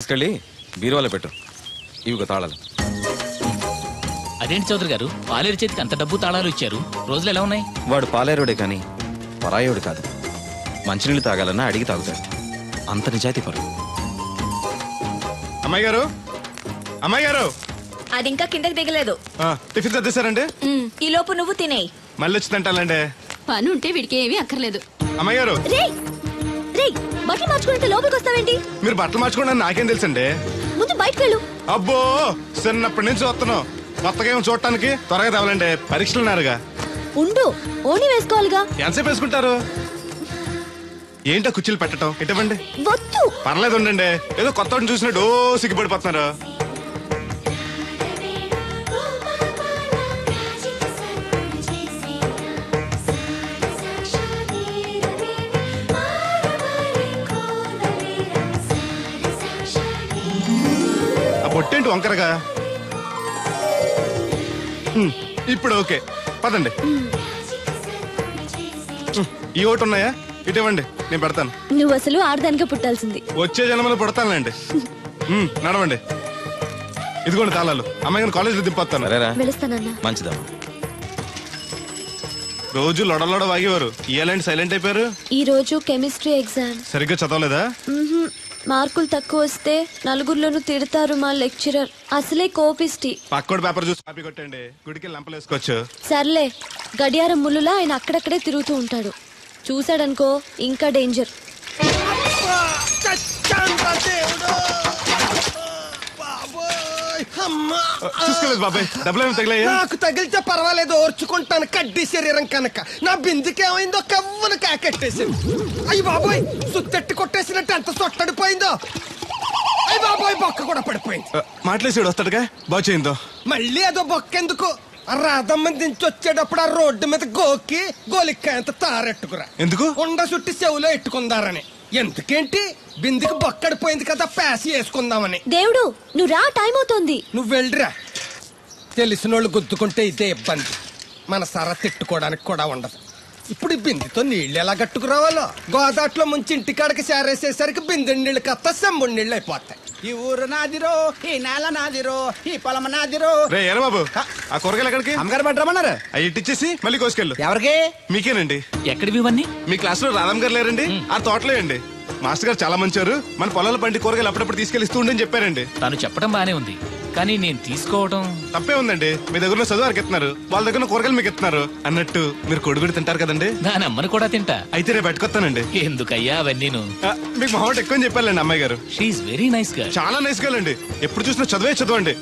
తీసుకెళ్ళి బీరువాలో పెట్టు. ఇవిగో తాళాలు. అదేంటి చౌదరి గారు, పాలేరు చేతికి అంత డబ్బు తాళాలు ఇచ్చారు, రోజులు ఎలా ఉన్నాయి? వాడు పాలేరుడే కానీ పరాయోడు కాదు. మంచినీళ్ళు తాగాలన్నా అడిగి తాగుతాడు. అంత నిజాయితీ పరు. అమ్మాయి గారు, అమ్మాయి గారు, అది ఇంకా కిందకి దిగలేదు. టిఫిన్ సర్దేశారండి? ఈ లోపు నువ్వు తినేయి. మళ్ళీ వచ్చి తింటాలండి. పని ఉంటే వీడికి ఏమీ అక్కర్లేదు. అమ్మాయి గారు, బట్టలు మార్చుకుంటే లోపలికి వస్తావేంటి? మీరు బట్టలు మార్చుకోండి నాకేం తెలుసండి. ముందు బయటకు వెళ్ళు. అబ్బో, చిన్నప్పటి నుంచి వస్తున్నాం. కొత్తగా ఏమో చూడటానికి త్వరగా తేవాలండి. పరీక్షలు ఉన్నారుగా. ఉండు, ఓణి వేసుకోవాలిగా. ఎంతసేపు వేసుకుంటారు? ఏంటో కుర్చీలు పెట్టడం ఇటువంటి. వద్దు. పర్లేదు ఉండండి. ఏదో కొత్త చూసినట్టు సిగ్గుపడిపోతున్నారు. ఆ బొట్టేంటి వంకరగా? ఇప్పుడు ఓకే, పదండి. ఈ ఓటు ఉన్నాయా? ఇటువంటి నేను పెడతాను. నువ్వు అసలు ఆడదానికే పుట్టాల్సింది. వచ్చే జన్మలో పుడతానులేండి. నడవండి. ఇదిగోండి తాళాలు. అమ్మాయి కాలేజీలో దింపొస్తాను. వెళుస్తానన్నా. మంచిదమ్మా. రోజు లొడలోడ వాగేవారు, ఇయ్యాలంటే సైలెంట్ అయిపోయారు. ఈ రోజు కెమిస్ట్రీ ఎగ్జామ్. సరిగ్గా చదవలేదా? మార్కులు తక్కువ వస్తే నలుగురిలోనూ తిడతారు మా లెక్చరర్. అసలే కోపిస్టి. పక్కోడు పేపర్ చూసి కాపీ కొట్టండి. గుడికి లంపలేసుకోవచ్చు. సర్లే, గడియారం ముళ్ళులా ఆయన అక్కడక్కడే తిరుగుతూ ఉంటాడు. చూశాడనుకో ఇంకా డేంజర్. చూసుకోలేదు బాబాయ్, డబ్బులు తగిలాయా? నాకు తగిలితే పర్వాలేదు, ఓర్చుకుంటాను. కడ్డీ శరీరం కనుక నా బిందుకేమైందో కవ్వను కాకెట్టేసింది. అయ్యి బాబోయ్, సుత్తెట్టి కొట్టేసినట్టు ఎంత సొట్టడిపోయిందో. అయ్యి బాబోయ్, బొక్క కూడా పడిపోయింది. మాట్లాడేసాడు వస్తాడుగా, బాగు చేయిందో. మళ్ళీ అదో బొక్క ఎందుకు? రాధమ్మ దించి వచ్చేటప్పుడు ఆ రోడ్డు మీద గోకి గోలిక్కాయంత తారెట్టుకురా. ఎందుకు? ఉండ చుట్టి చెవులో ఎట్టుకుందారని. ఎందుకేంటి? బిందుకి బొక్కడిపోయింది కదా, ప్యాసి వేసుకుందామని. దేవుడు, నువ్వు రా, టైం అవుతోంది. నువ్వు వెళ్ళిరా. తెలిసినోళ్ళు గుద్దుకుంటే ఇదే ఇబ్బంది. మన సర తిట్టుకోవడానికి కూడా ఉండదు. ఇప్పుడు ఈ బిందెతో నీళ్లు ఎలా కట్టుకురావాలో. గోదాట్లో ముంచి ఇంటికాడకి సేరేసేసరికి బిందె నీళ్ళు కత్త సెంబుడి నీళ్ళు అయిపోతాయి. ఈ ఊరు నాదిరో, ఈ నేల నాదిరో, ఈ పొలం నాదిరో. రే ఎరా బాబు, ఆ కూరగాయలు ఎక్కడికి? అమ్మగారు పట్టరమన్నారు. అవి ఇట్టిచ్చేసి మళ్ళీ కోసుకెళ్ళు. ఎవరికి? మీకేనండి. ఎక్కడివి ఇవన్నీ? మీ క్లాస్ లో రాధమ్ గారు లేరండి? ఆ తోటలే అండి. మాస్టర్ గారు చాలా మంచివారు. మన పొలాల పండి కూరగాయలు అప్పుడప్పుడు తీసుకెళ్లి ఇస్తూ ఉండని చెప్పారండి. తను చెప్పడం బానే ఉంది, కానీ నేను తీసుకోవడం తప్పే ఉందండి. మీ దగ్గర చదువు వారికి ఇస్తున్నారు, వాళ్ళ దగ్గర కూరగాయలు మీకు ఇస్తున్నారు. అన్నట్టు మీరు కొడుగుడి తింటారు కదండి. దాని అమ్మని కూడా తింటా. అయితే రేపు పెట్టుకొస్తానండి. ఎందుకయ్యా అవన్నీ? మీకు మొహం ఎక్కువ చెప్పాలండి అమ్మాయి గారు. షీఈ్ వెరీ నైస్ గా. చాలా నైస్ గా అండి. ఎప్పుడు చూసినా చదువే చదవండి.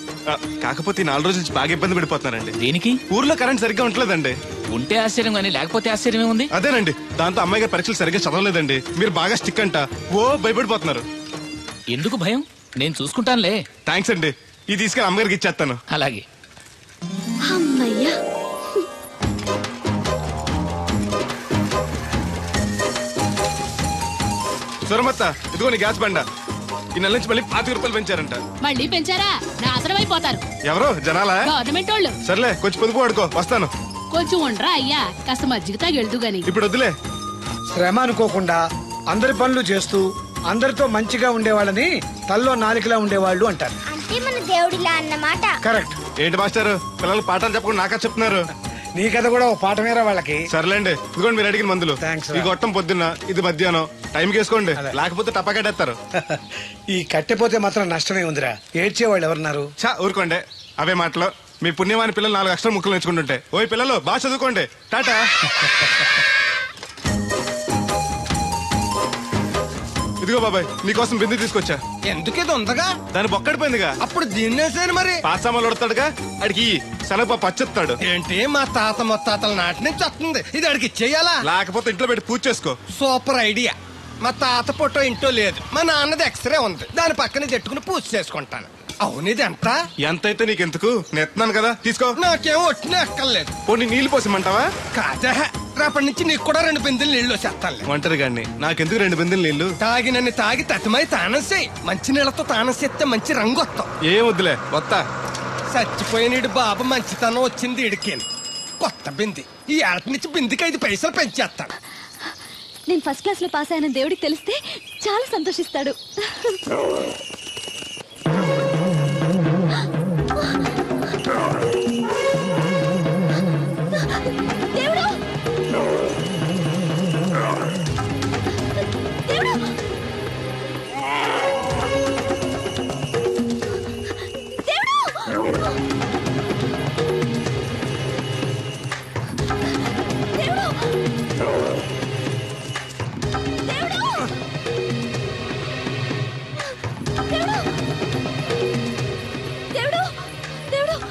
కాకపోతే 4 రోజుల నుంచి బాగా ఇబ్బంది పడిపోతున్నారండి. దేనికి? ఊర్లో కరెంట్ సరిగ్గా ఉండలేదండి. ఉంటే ఆశ్చర్యం కానీ లేకపోతే ఆశ్చర్యమే ఉంది. అదేనండి, దాంతో అమ్మాయి గారు పరీక్షలు సరిగ్గా చదవలేదండి. మీరు బాగా స్టిక్ అంట, ఓ భయపడిపోతున్నారు. ఎందుకు భయం? నేను చూసుకుంటానులే. థ్యాంక్స్ అండి. ఇది తీసుకెళ్ళి అమ్మగారికి ఇచ్చేస్తాను. అలాగే. అమ్మయ్యా. సురమత్త, ఇదిగో నీ గ్యాస్ బండ. ఈ నెల నుంచి మళ్ళీ 25 రూపాయలు పెంచారంట. మళ్ళీ పెంచారా? నాశనం అయిపోతారు. ఎవరు జనాలా? గవర్నమెంట్ వాళ్ళు. సర్లే, కొంచెం పొదుపు వాడుకో, వస్తాను. కొంచెం ఉండరా అయ్యా, కాస్త మజ్జిగ తాగెళ్దు గాని. ఇప్పుడు వద్దులే. శ్రమ అనుకోకుండా అందరి పనులు చేస్తూ అందరితో మంచిగా ఉండేవాళ్ళని తల్లో నాలికలా ఉండేవాళ్ళు అంటారు. అంటే మన దేవుడిలా అన్నమాట. కరెక్ట్. ఏంటి మాస్టర్, పిల్లలకు పాఠాలు చెప్పకుండా నాకా చెప్తున్నారు? నీ కథ కూడా ఓ పాఠమేరా వాళ్ళకి. సర్లేండి, ఇదిగోండి మీరు అడిగిన మందులు. థాంక్స్. ఈ గొట్టం పొద్దున్న, ఇది మధ్యాహ్నం. టైంకి వేసుకోండి, లేకపోతే టపాకెట్టేస్తారు. ఈ కట్టెపోతే మాత్రం నష్టమే ఉందిరా. ఏడ్చేవాళ్ళు ఎవరున్నారు? చా ఊరుకోండి, అవే మాటలు. మీ పుణ్యమాని పిల్లలు 4 అక్షరం ముక్కలు నేర్చుకుంటుంటే. ఓయ్ పిల్లలు, బాగా చదువుకోండి. టాటా. ఇదిగో బాబాయ్, నీకోసం బిందు తీసుకొచ్చా. ఎందుకేదో ఉందగా? దాని బొక్కడిపోయిందిగా. అప్పుడు దీన్నేసాను మరి. పాసామాలు ఉడతాడుగా, అడిగి శనగపప్పు పచ్చెత్తాడు. ఏంటి, మా తాత ముత్తాతల నాటి నుంచి వస్తుంది. ఇది అడిగి ఇచ్చేయాలా? లేకపోతే ఇంట్లో పెట్టి పూజ చేసుకో. Super idea. మా తాత ఫోటో ఇంట్లో లేదు, మా నాన్నది ఎక్స్రే ఉంది. దాని పక్కన చెట్టుకుని పూజ చేసుకుంటాను. అవును, ఇది ఎంత? ఎంతైతే నీకెందుకు, నెత్తున్నాను కదా, తీసుకో. నాకేం ఒట్టినే ఎక్కర్లేదు. పోనీ నీళ్లు పోసిమంటావా? కాదా, రేపటి నుంచి నీకు కూడా 2 బిందెలు నీళ్లు వచ్చేస్తాను. ఒంటరి గాడిని, నాకెందుకు 2 బిందెలు నీళ్లు? తాగినన్ని తాగి తతిమై తానం చేయి. మంచి నీళ్లతో తానం చేస్తే మంచి రంగు వస్తాం. ఏం వద్దులే, వస్తా. చచ్చిపోయినీడు బాబు మంచితనం వచ్చింది ఇడికి. కొత్త బింది ఈ ఏట నుంచి బిందికి 5 పైసలు పెంచేస్తాను. నేను ఫస్ట్ క్లాస్ లో పాస్ అయిన దేవుడికి తెలిస్తే చాలా సంతోషిస్తాడు.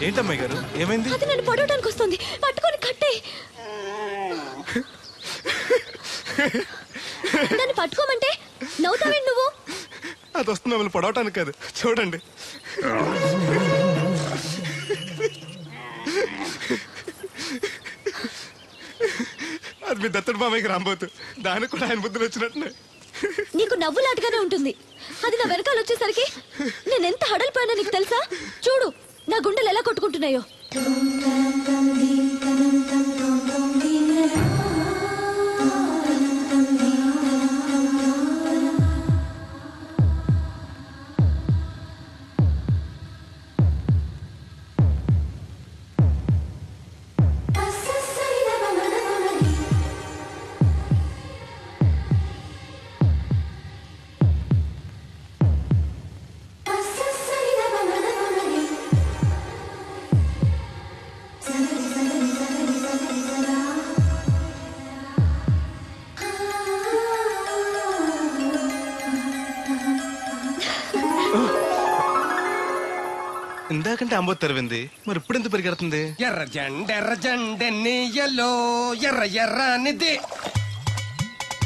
ఏంటమ్మాయి గారు ఏమైంది? అది నన్ను పడవడానికి వస్తుంది, పట్టుకొని కట్టే. నన్ను పట్టుకోమంటే నవ్వుతావేంటి నువ్వు? అది వస్తుంది మిమ్మల్ని పడవటానికి కాదు, చూడండి. అది మీ దత్తడు మామయ్యకి రాబోతు, దానికి కూడా ఆయన బుద్ధులు వచ్చినట్టు. నీకు నవ్వులాటగానే ఉంటుంది. అది నా వెనకాల వచ్చేసరికి నేను ఎంత హడలిపోయానో నీకు తెలుసా? చూడు నా గుండెలు ఎలా కొట్టుకుంటున్నాయో. ఇందాకంటే అంబో తెరవింది, మరి ఇప్పుడు ఎంత పరిగెడుతుంది? ఎర్ర జెండెన్నీయలో ఎర్ర ఎర్రనిది.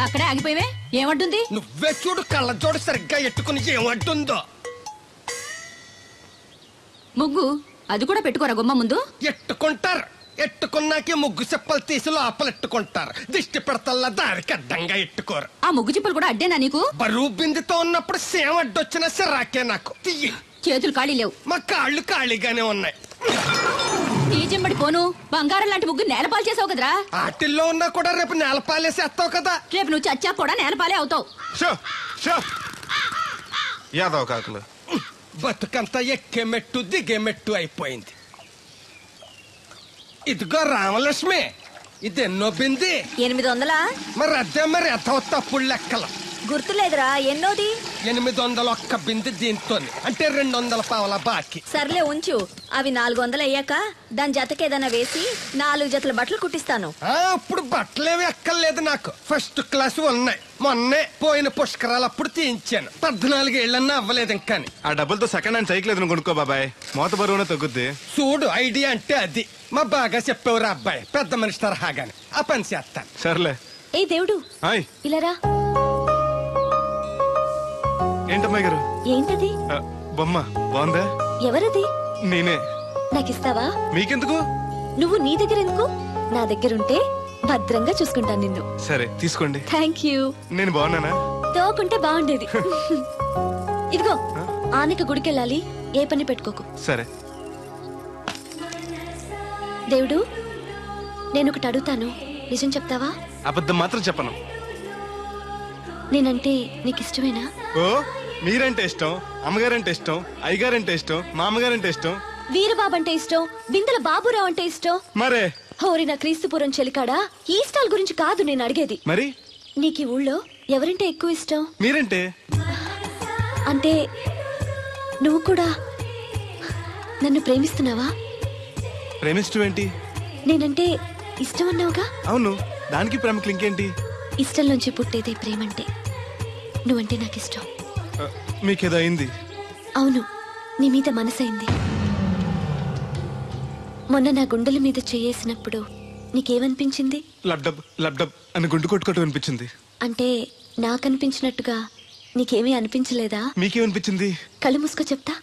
అక్కడే ఆగిపోయావే, ఏమంటుంది? నువ్వే చూడు, కళ్ళజోడు సరిగ్గా ఎట్టుకుని ఏమంటుందో. ముగ్గు అది కూడా పెట్టుకోరా గుమ్మ ముందు. ఎట్టుకుంటారు, ఎట్టుకున్నాకే ముగ్గు చెప్పలు తీసి లోపలెట్టుకుంటారు. దిష్టి పెడతల్లా దారికి అడ్డంగా ఎట్టుకోరు. ఆ ముగ్గు చిప్పలు కూడా అడ్డేనా నీకు? బరువు బిందుతో ఉన్నప్పుడు సేమ అడ్డొచ్చిన సిరాకే నాకు. తీయి. చేతులు ఖాళీ లేవు. మా కాళ్ళు ఖాళీగానే ఉన్నాయి. ఈ చెంబడి పోను బంగారం లాంటి ముగ్గు నేలపాలు చేసావు కదరా. ఆటిల్లో ఉన్నా కూడా రేపు నేలపాలేసేస్తావు కదా. రేపు నువ్వు చచ్చా కూడా నేలపాలే అవుతావు. షో షో యాదవ్ కాకులు. బతుకంతా ఎక్కే మెట్టు దిగే మెట్టు అయిపోయింది. ఇదిగో రామలక్ష్మి, ఇది ఎన్నో బింది? 800. మరి అదే మరి ఎథవ తప్పుడు లెక్కలు. గుర్తులేదురా ఎన్నోది? 801 బింది దీంతో, అంటే 200 పావల బాకీ. సర్లే ఉంచు. అవి 400 అయ్యాక దాని జతకేదైనా వేసి 4 జతల బట్టలు కుట్టిస్తాను. అప్పుడు బట్టలేవి ఎక్కర్లేదు నాకు. ఫస్ట్ క్లాస్ ఉన్నాయి. మొన్నే పోయిన పుష్కరాలు అప్పుడు తీయించాను. 14 ఏళ్ళన్నా అవ్వలేదు ఇంకా. ఆ డబ్బులతో సెకండ్ హ్యాండ్ సైకిల్ ఏదైనా కొనుక్కో బాబాయ్, మోత బరువునే తగ్గుద్ది. చూడు, ఐడియా అంటే అది. మా బాగా చెప్పేవారు అబ్బాయి, పెద్ద మనిషి తరహాగాని. ఆ పని చేస్తాను. సర్లే. ఏ దేవుడు, హాయ్. ఇలారా. ఏంటమ్మాయి గారు? ఏంటది? బొమ్మ బాగుందా? ఎవరది? నేనే. నాకిస్తావా? మీకెందుకు? నువ్వు నీ దగ్గర ఎందుకు? నా దగ్గరుంటే భద్రంగా చూసుకుంటాను నిన్ను. సరే తీసుకోండి. Thank you. నేను బాగున్నానా? తోకుంటే బాగుండేది. ఇదిగో, ఆనక గుడికెళ్ళాలి, ఏ పని పెట్టుకోకు. సరే. దేవుడు, నేను ఒకటి అడుగుతాను, నిజం చెప్తావా? అబద్ధం మాత్రం చెప్పను. నేనంటే నీకు ఇష్టమేనా? ఓ, మీరంటే ఇష్టం, అమ్మగారంటే ఇష్టం, అయ్యగారంటే ఇష్టం, మామగారంటే ఇష్టం, వీరబాబు అంటే ఇష్టం, బిందెల బాబురావు అంటే ఇష్టం. మరే హోరి నా క్రీస్తుపురం చెలికాడా, ఈ స్టాల్ గురించి కాదు నేను అడిగేది. మరి నీకు ఈ ఊళ్ళో ఎవరంటే ఎక్కువ ఇష్టం? మీరంటే. అంటే నువ్వు కూడా నన్ను ప్రేమిస్తున్నావా? ప్రేమిష్టం ఏంటి? నేనంటే ఇష్టం అన్నావుగా. అవును, దానికి ప్రేమకి ఇంకేంటి? ఇష్టం నుంచి పుట్టేదే ప్రేమంటే. నువ్వంటే నాకు ఇష్టం. మీకేదో అయింది? అవును, నీ మీద మనసైంది. మొన్న నా గుండెల మీద చేయేసినప్పుడు నీకేమనిపించింది? లబ్డబ్ లబ్డబ్ అని గుండు కొట్టుకోవటం అనిపించింది. అంటే నాకనిపించినట్టుగా నీకేమీ అనిపించలేదా? మీకేమనిపించింది? కళ్ళు మూసుకో చెప్తా.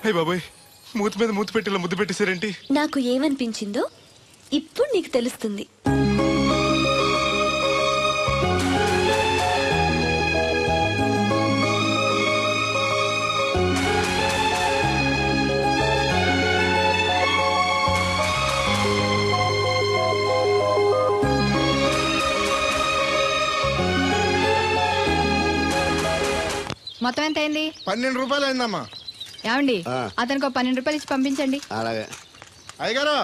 అయ్య బాబోయ్, మూతి మీద మూతి పెట్టేలా ముద్దు పెట్టేశారేంటి? నాకు ఏమనిపించిందో ఇప్పుడు నీకు తెలుస్తుంది. మొత్తం ఎంత అయింది? 12 రూపాయలు అయిందమ్మా. ఏమండి, అతనికి 12 రూపాయలు ఇచ్చి పంపించండి. అలాగే. అయ్యగారు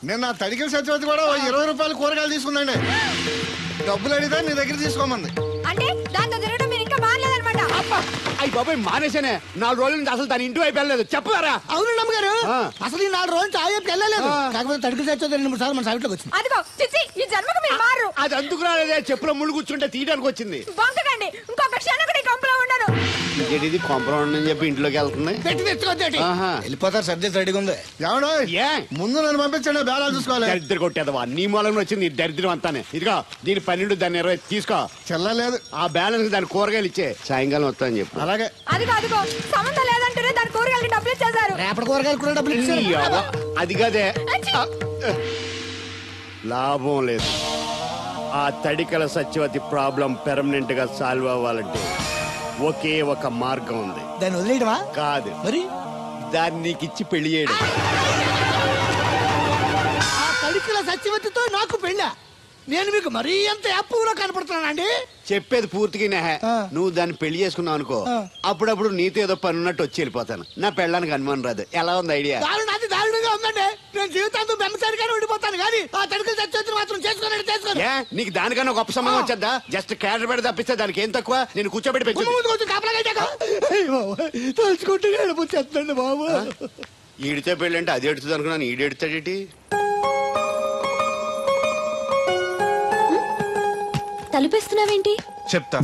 నేను నా తడికిల సత్యవతి కూడా 20 రూపాయలు కూరగాయలు తీసుకుందండి. డబ్బులు అడిగితే నీ దగ్గర తీసుకోమంది. అంటే దాంతో తిరగడం మీరు ఇంకా మారలేదన్నమాట. అయ్యి బాబాయ్ మానేశానే 4 రోజుల నుంచి అసలు దాని ఇంటి వైపు వెళ్ళలేదు. చెప్పారా? అవును నమ్మగారు, అసలు ఈ 4 రోజులు చాయ్ వెళ్ళలేదు. కాకపోతే తడికి సచ్చి 2-3 సార్లు మన సైట్లోకి వచ్చింది. అదిగో చిచ్చి ఈ జన్మకు మీరు మారు. అది అందుకు రాలేదే, చెప్పులో ముళ్ళు కూర్చుంటే తీయడానికి వచ్చింది. బొంకకండి, ఇంకొక క్షణం కూడా ఈ కొంపలో ఉండను. ఇది కొంపరం ఉండని చెప్పి ఇంట్లోకి వెళ్తుంది. పెట్టి తెచ్చుకోద్దేటి వెళ్ళిపోతారు, సబ్జెక్ట్ రెడీగా ఉంది. ఏమన్నా ఏ ముందు నన్ను పంపించండి, బేరాలు చూసుకోవాలి. దరిద్ర కొట్టేదవా నీ మూలంలో వచ్చింది ఈ దరిద్రం అంతానే. ఇదిగో దీని 12 దాన్ని 20 తీసుకో. చెల్లలేదు. ఆ బ్యాలెన్స్ దాని కూరగాయలు ఇచ్చే సాయంకాలం వస్తా అని చెప్పు. అలాగే. అదిగో సంబంధం లేదంటూనే దాని కూరగాయలకి డబ్బులు ఇచ్చేశారు. రేపటి కూరగాయలు కూడా డబ్బులు ఇచ్చారు. ఈ అవ్వ, అది కదే లాభం లేదు. ఆ తడికల సత్యవతి ప్రాబ్లం పెర్మనెంట్ గా సాల్వ్ అవ్వాలంటే ఒకే ఒక మార్గం ఉంది. దాన్ని వదిలేయడమా? కాదు, మరి దాన్ని నీకిచ్చి పెళ్లి చేయడం. ఆ తడికిల సత్యవతితో నాకు పెళ్ళా? నేను మీకు మరీ ఎంత యాప్లో కనపడుతున్నానండి? చెప్పేది పూర్తిగా నెహ. నువ్వు దాన్ని పెళ్లి చేసుకున్నావు అనుకో, అప్పుడప్పుడు నీతో ఏదో పని ఉన్నట్టు వచ్చి వెళ్ళిపోతాను. నా పెళ్ళడానికి అనుమానం రాదు. ఎలా ఉంది ఐడియా? అది దారుణంగా ఉందండి. నేను జీవితాంతం బెమ్మసారిగానే ఉండిపోతాను కానీ ఆ తడికిల సత్యవతిని మాత్రం చేసుకోను. ఏ నీకు దానికన్నా గొప్ప సంబంధం వచ్చేద్దా? జస్ట్ క్యారెట్ పెడితే తప్పిస్తే దానికి ఏం తక్కువ? నేను కూర్చోబెట్టి పెంచు. తలుచుకుంటే వెళ్ళిపోతుందండి బాబు. ఈడితే పెళ్ళి అంటే అది ఎడుతుంది అనుకున్నాను, ఈడు ఎడుతాడేటి? తలుపేస్తున్నావేంటి? చెప్తా.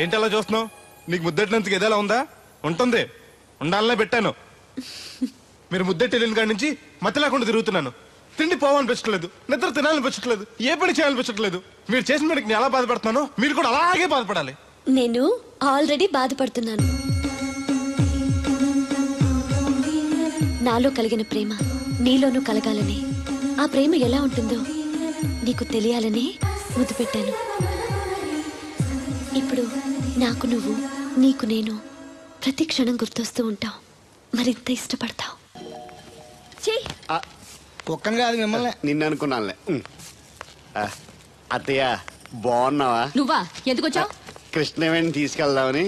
ఏంటి అలా చూస్తున్నావు? నీకు ముద్దెట్టినందుకు ఏదైనా ఉందా? ఉంటుంది, ఉండాలనే పెట్టాను. మీరు ముద్దెట్టి వెళ్ళిన కాడి నుంచి మతి లేకుండా తిరుగుతున్నాను. తిండి పోవాలనిపించట్లేదు, నిద్ర తినాలనిపించట్లేదు, ఏ పని చేయాలనిపించట్లేదు. మీరు చేసిన పనికి నేను ఎలా బాధపడుతున్నానో మీరు కూడా అలాగే బాధపడాలి. నేను ఆల్రెడీ బాధపడుతున్నాను. నాలో కలిగిన ప్రేమ నీలోనూ కలగాలని, ఆ ప్రేమ ఎలా ఉంటుందో నీకు తెలియాలని ముద్దు పెట్టాను. ఇప్పుడు నాకు నువ్వు, నీకు నేను ప్రతి క్షణం గుర్తొస్తూ ఉంటావు. మరింత ఇష్టపడతావు. కుక్కను కాదు మిమ్మల్ని. నిన్ను అనుకున్నానులే. అత్తయ్య బాగున్నావా? నువ్వా? ఎందుకు వచ్చావు? కృష్ణవేణి తీసుకెళ్దామని.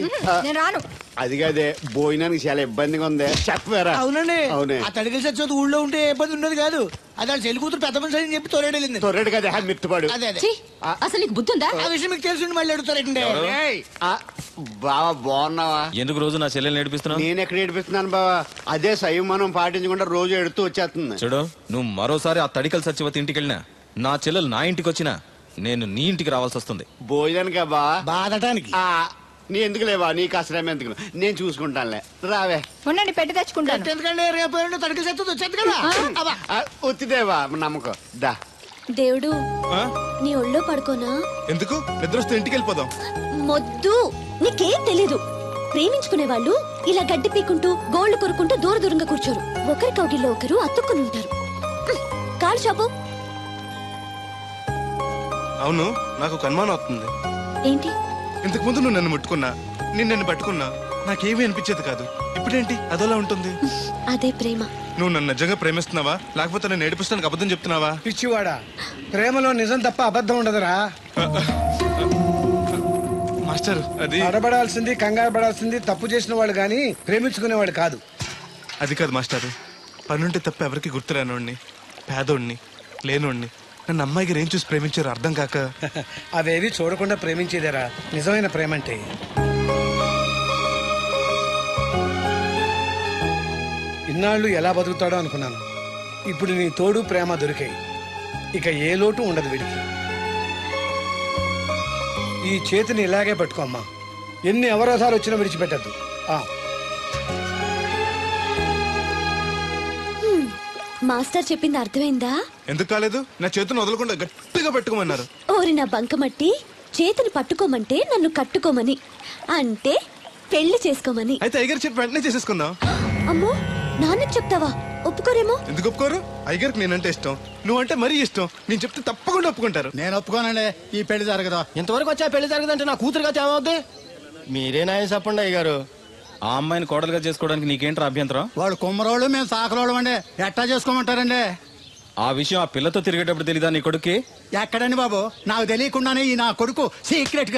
నేను రాను. అది కాదే, భోజనానికి చాలా ఇబ్బందిగా ఉంది. చెప్పారా? అవునండి. అవునే. ఆ తడికిల సత్యవతి ఊళ్ళో ఉంటే ఏ ఇబ్బంది ఉండదు కాదు. అది వాళ్ళ చెల్లి కూతురు పెద్ద మనిషి అని చెప్పి తోరేడెళ్ళింది. తొర్రెడు కదా మిత్తుపాడు. అదే అదే. ఛీ, అసలు నీకు బుద్ధి ఉందా? ఆ విషయం మీకు తెలిసి మళ్ళీ అడుగుతారండి. బావా బాగున్నావా? ఎందుకు రోజు నా చెల్లెల్ని నేర్పిస్తున్నావు? నేను ఎక్కడ ఏడిపిస్తున్నాను బావా? అదే సంయమనం పాటించకుండా రోజు ఎడుతూ వచ్చేస్తుంది. చూడు, నువ్వు మరోసారి ఆ తడికల సత్యవతి ఇంటికి వెళ్ళినా, నా చెల్లెలు నా ఇంటికి వచ్చినా నేను నీ ఇంటికి రావాల్సి వస్తుంది. భోజనానికా బావా? బాధటానికి. నీ ఎందుకు లేవా? నీకు అసలేం ఎందుకు, నేను చూసుకుంటానులే. రావే. ఉండండి, పెట్టి తెచ్చుకుంటాను. ఎందుకంటే రేపు తడికిల సత్యవతి వచ్చేది కదా. వచ్చిదేవా నమ్మకం. దా. దేవుడు, నీ ఒళ్ళో పడుకోనా? ఎందుకు? నిద్ర వస్తే ఇంటికి వెళ్ళిపోదాం. మొద్దు, నీకేం తెలీదు. ప్రేమించుకునే వాళ్ళు ఇలా గడ్డి పీకుంటూ గోళ్లు కొరుకుంటూ దూరంగా కూర్చోరు. ఒకరి కౌగిల్లో ఒకరు అతుక్కుని ఉంటారు. కాలు చాపు. అవును, నాకు ఒక అనుమానం అవుతుంది. ఏంటి? ఇంతకు ముందు నువ్వు నన్ను ముట్టుకున్నా, నేను నన్ను పట్టుకున్నా, నాకేమీ అనిపించేది కాదు. ఇప్పుడేంటి అదోలా ఉంటుంది? అదే ప్రేమ. నువ్వు నన్ను నిజంగా ప్రేమిస్తున్నావా, లేకపోతే నేను ఏడిపిస్తానికి అబద్ధం చెప్తున్నావా? పిచ్చివాడా, ప్రేమలో నిజం తప్ప అబద్ధం ఉండదురా. మాస్టర్, అది అడబడాల్సింది, కంగారు పడాల్సింది తప్పు చేసిన వాడు గాని ప్రేమించుకునేవాడు కాదు. అది కాదు మాస్టర్. పనుంటే తప్ప ఎవరికి గుర్తురానోడిని, పేదోడిని, లేనోడిని నన్ను అమ్మాయి గారు ఏం చూసి ప్రేమించారు అర్థం కాక. అవేవి చూడకుండా ప్రేమించేదేరా నిజమైన ప్రేమ అంటే. ఇన్నాళ్ళు ఎలా బతుకుతాడో అనుకున్నాను. ఇప్పుడు నీ తోడు ప్రేమ దొరికాయి. ఇక ఏ లోటు ఉండదు వీడికి. ఈ చేతిని ఇలాగే పట్టుకోమ్మా. ఎన్ని అవరోధాలు వచ్చినా విడిచిపెట్టద్దు. మాస్టర్ చెప్పింది అర్థమైందా? ఎందుకు కాలేదు? నా చేతిని వదలకుండా గట్టిగా పెట్టుకోమన్నారు. ఓరి నా బంకమట్టి, చేతిని పట్టుకోమంటే నన్ను కట్టుకోమని, అంటే పెళ్లి చేసుకోమని. అయితే అయ్యగారు చెప్పి వెంటనే చేసేసుకుందాం. అమ్మో, నాన్నకి చెప్తావా? ఒప్పుకోరేమో. ఎందుకు ఒప్పుకోరు? అయ్యగారికి నేనంటే ఇష్టం, నువ్వంటే మరీ ఇష్టం. నేను చెప్తే తప్పకుండా ఒప్పుకుంటారు. నేను ఒప్పుకోనండి, ఈ పెళ్లి జరగదు. ఇంతవరకు వచ్చా పెళ్లి జరగదంటే నా కూతురుగా ఏమవుద్ది? మీరే నాయం చెప్పండి అయ్యగారు. ఆ అమ్మాయిని కోడలుగా చేసుకోవడానికి నీకేంట్రా అభ్యంతరం? వాడు కుమ్మరోళ్ళు, మేము సాకరోళ్ళు అండి. ఎట్టా చేసుకోమంటారండి? ఆ విషయం ఆ పిల్లతో తిరిగేటప్పుడు తెలీదా నీ కొడుక్కి? ఎక్కడండి బాబు, నాకు తెలియకుండానే ఈ నా కొడుకు సీక్రెట్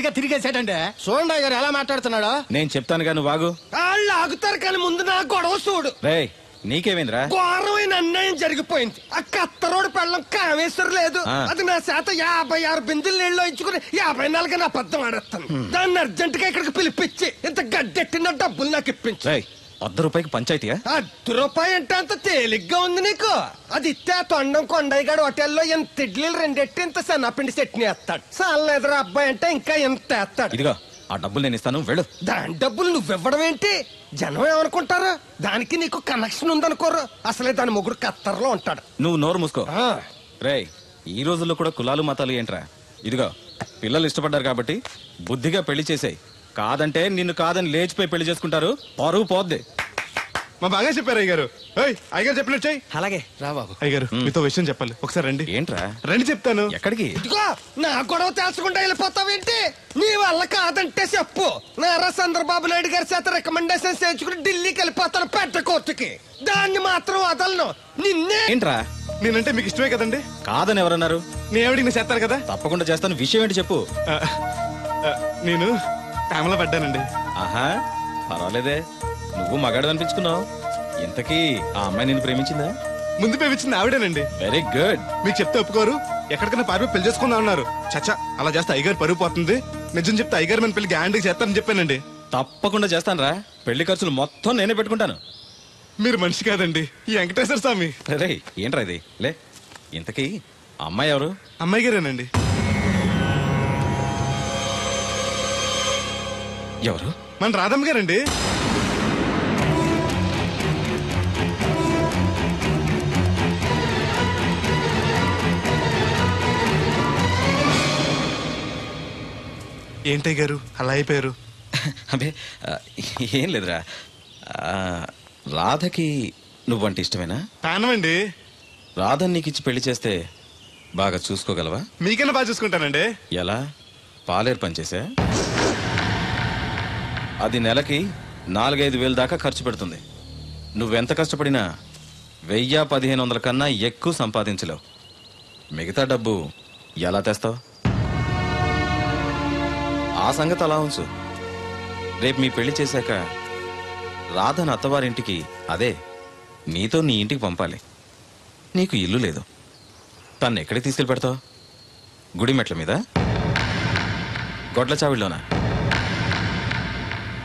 గా తిరిగేసాడండి. చూడండి గారు ఎలా మాట్లాడుతున్నాడో. నేను చెప్తాను కానీ నువ్వు ఆగు. వాళ్ళు ఆగుతారు కానీ ముందు నా గొడవ చూడు. రేయ్ నీకేమైందిరా? ఘోరమైన అన్యాయం జరిగిపోయింది. ఆ కత్తరోడు పెళ్ళం కామేశ్వరం లేదు. అది నా చేత 56 బిందులు నీళ్ళు ఇచ్చుకుని 54 నా అబద్ధం ఆడేస్తాను. దాన్ని అర్జెంట్ గా ఇక్కడికి పిలిపించి ఇంత గడ్డెట్టిన డబ్బులు నాకు ఇప్పించు. ₹100 పంచాయతీయా? ₹100 అంటే అంత తేలిగ్గా ఉంది నీకు. అది ఇస్తే తొండం కొండయ్యగాడు హోటల్లో ఎంత ఇడ్లీలు 2 ఎట్టి ఇంత సన్నపిండి చట్నీ వేస్తాడు. చాలా ఎదురు అబ్బాయి అంటే ఇంకా ఎంత వేస్తాడు. ఇదిగో ఆ డబ్బులు నేను ఇస్తాను, వెళ్ళు. దాని డబ్బులు నువ్వివ్వడం ఏంటి? జనం ఏమనుకుంటారు? దానికి నీకు కనెక్షన్ ఉందనుకోరు. అసలే దాని మొగుడు కత్తర్లో ఉంటాడు. నువ్వు నోరు మూసుకో. రేయ్ ఈ రోజుల్లో కూడా కులాలు మతాలు ఏంట్రా? ఇదిగో పిల్లలు ఇష్టపడ్డారు కాబట్టి బుద్ధిగా పెళ్లి చేసేయ్. కాదంటే నిన్ను కాదని లేచిపోయి పెళ్లి చేసుకుంటారు, పరువు పోద్ది. మా బాగా చెప్పారు అయ్యగారు. అయ్యగారు చెప్పినట్టు చెయ్యి. అలాగే రా బాబు. అయ్యగారు మీతో విషయం చెప్పాలి, ఒకసారి రండి. ఏంట్రా? రండి చెప్తాను. ఎక్కడికి? ఇదిగో నా గొడవ తెలుసుకుంటా వెళ్ళిపోతావేంటి? నీ వల్ల కాదంటే చెప్పు. నారా చంద్రబాబు నాయుడు గారి చేత రికమెండేషన్ చేయించుకుని ఢిల్లీకి వెళ్ళిపోతాను పెద్ద కోర్టుకి. దాన్ని మాత్రం వదలను. నిన్నే. ఏంట్రా? నేనంటే మీకు ఇష్టమే కదండి. కాదని ఎవరన్నారు? నేను ఎవడికి నేను చేస్తాను కదా. తప్పకుండా చేస్తాను. విషయం ఏంటి చెప్పు. నేను ప్రేమలో పడ్డానండి. ఆహా పర్వాలేదే, నువ్వు మగాడు అనిపించుకున్నావు. ఇంతకీ ఆ అమ్మాయి నిన్ను ప్రేమించిందా? ముందు ప్రేమించింది ఆవిడేనండి. Very good. మీకు చెప్తే ఒప్పుకోరు. ఎక్కడికైనా పారిపోయి పెళ్లి చేసుకుందాం అన్నారు. చచ్చా అలా చేస్తే అయ్యగారు పరుగు పోతుంది. నిజం చెప్తే అయ్యగారు మన పెళ్లి గ్యాండ్కి చేస్తానని చెప్పానండి. తప్పకుండా చేస్తాను రా. పెళ్లి ఖర్చులు మొత్తం నేనే పెట్టుకుంటాను. మీరు మనిషి కాదండి, ఈ వెంకటేశ్వర స్వామి. రే ఏంట్రా ఇది? లే ఇంతకీ అమ్మాయి ఎవరు? అమ్మాయి గారేనండి. ఎవరు? మన రాధమ్మ గారండి. ఏంటయ్య గారు అలా అయిపోయారు? అబే ఏం లేదురా. రాధకి నువ్వంటే ఇష్టమేనా? ప్రాణమండి. రాధని నీకు ఇచ్చి పెళ్లి చేస్తే బాగా చూసుకోగలవా? మీకన్నా బాగా చూసుకుంటానండి. ఎలా? పాలేరు పనిచేసా? అది నెలకి 4-5 వేలు దాకా ఖర్చు పెడుతుంది. నువ్వెంత కష్టపడినా 1000-1500 కన్నా ఎక్కువ సంపాదించలేవు. మిగతా డబ్బు ఎలా తెస్తావు? ఆ సంగతి అలా ఉంచు. రేపు మీ పెళ్లి చేశాక రాధను అత్తవారింటికి, అదే నీతో నీ ఇంటికి పంపాలి. నీకు ఇల్లు లేదు. తను ఎక్కడికి తీసుకెళ్ళి పెడతావు? గుడి మెట్ల మీద? గొడ్ల చావిడిలోనా?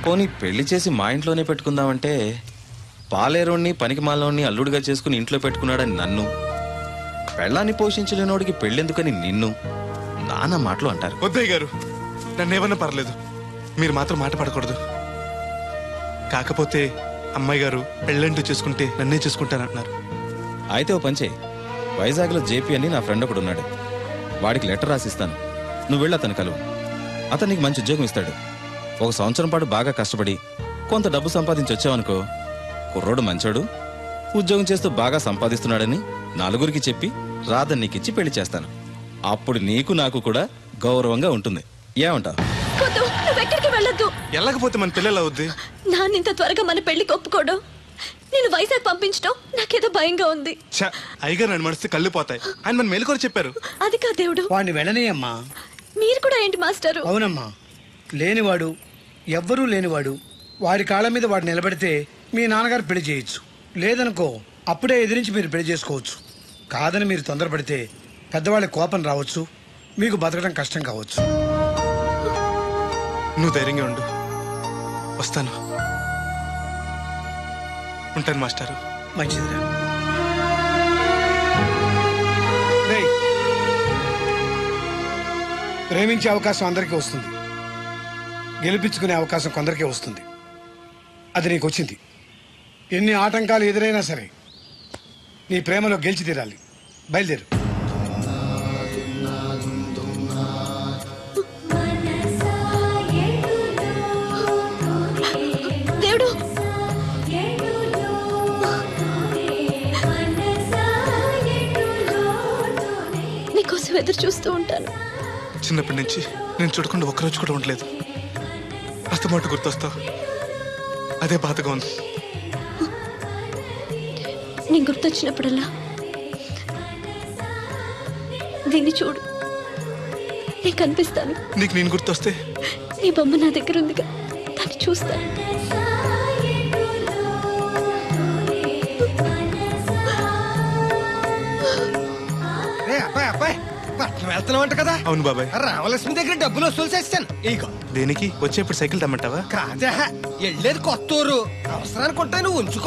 పోనీ పెళ్లి చేసి మా ఇంట్లోనే పెట్టుకుందామంటే పాలేరోణ్ణి పనికి మాలోని అల్లుడిగా చేసుకుని ఇంట్లో పెట్టుకున్నాడని నన్ను, పెళ్ళాన్ని పోషించలేనోడికి పెళ్ళెందుకని నిన్ను నానా మాటలు అంటారు. వద్దయ్య గారు, నన్నేమన్నా పర్లేదు, మీరు మాత్రం మాట పడకూడదు. కాకపోతే అమ్మాయి గారు పెళ్ళంటూ చేసుకుంటే నన్నే చేసుకుంటానంటున్నారు. అయితే ఓ పంచే, వైజాగ్లో జేపీ అని నా ఫ్రెండ్ ఒకడు ఉన్నాడు. వాడికి లెటర్ రాసిస్తాను, నువ్వు వెళ్ళి అతను కలువు. అతను నీకు మంచి ఉద్యోగం ఇస్తాడు. 1 సంవత్సరం పాటు బాగా కష్టపడి కొంత డబ్బు సంపాదించి వచ్చావనుకో, కుర్రోడు మంచోడు, ఉద్యోగం చేస్తూ బాగా సంపాదిస్తున్నాడని నలుగురికి చెప్పి రాధని నీకిచ్చి పెళ్లి చేస్తాను. అప్పుడు నీకు నాకు కూడా గౌరవంగా ఉంటుంది. ఏమంటావు? వెళ్ళకపోతే మన పిల్లలు అవుద్ది. నాన్నింత త్వరగా మన పెళ్లికి ఒప్పుకోవడం, నేను వైజాగ్ పంపించడం నాకేదో భయంగా ఉంది. అయ్యగారు నన్ను మనసు కళ్ళు పోతాయి. ఆయన మన మేలుకొని చెప్పారు. అది కా దేవుడు, వాడిని వెళ్ళనీయమ్మా. మీరు కూడా ఏంటి మాస్టారు? అవునమ్మా, లేనివాడు, ఎవ్వరూ లేనివాడు, వాడి కాళ్ళ మీద వాడు నిలబడితే మీ నాన్నగారు పెళ్లి చేయొచ్చు. లేదనుకో అప్పుడే ఎదిరించి మీరు పెళ్లి చేసుకోవచ్చు. కాదని మీరు తొందరపడితే పెద్దవాళ్ళ కోపం రావచ్చు, మీకు బతకడం కష్టం కావచ్చు. నువ్వు ధైర్యంగా ఉండు, వస్తాను. ఉంటాను మాస్టారు. మంచిదిరా. ప్రేమించే అవకాశం అందరికీ వస్తుంది, గెలిపించుకునే అవకాశం కొందరికే వస్తుంది. అది నీకు వచ్చింది. ఎన్ని ఆటంకాలు ఎదురైనా సరే నీ ప్రేమలో గెలిచి తీరాలి. బయలుదేరు. దేవుడు, నీకోసం ఎదురు చూస్తూ ఉంటాను. చిన్నప్పటి నుంచి నేను చూడకుండా ఒక్కరోజు కూడా ఉండలేదు. అస్తమాట గుర్తొస్తావు, అదే బాధగా ఉంది. నేను గుర్తొచ్చినప్పుడల్లా దీన్ని చూడు, నేను కనిపిస్తాను. నీకు నేను గుర్తొస్తే నీ బొమ్మ నా దగ్గర ఉందిగా, దాన్ని చూస్తాను. అబ్బాయి అబ్బాయి పట్నం వెళ్తున్నావంట కదా? అవును బాబాయ్. రామలక్ష్మి దగ్గర డబ్బులు వసూలు చేస్తాను. ఇగో. దేనికి? వచ్చేప్పుడు సైకిల్ తెమ్మంటావా? కాదా, వెళ్ళేది కొత్తూరు, అవసరానికి ఉంటాయి, నువ్వు ఉంచుకో.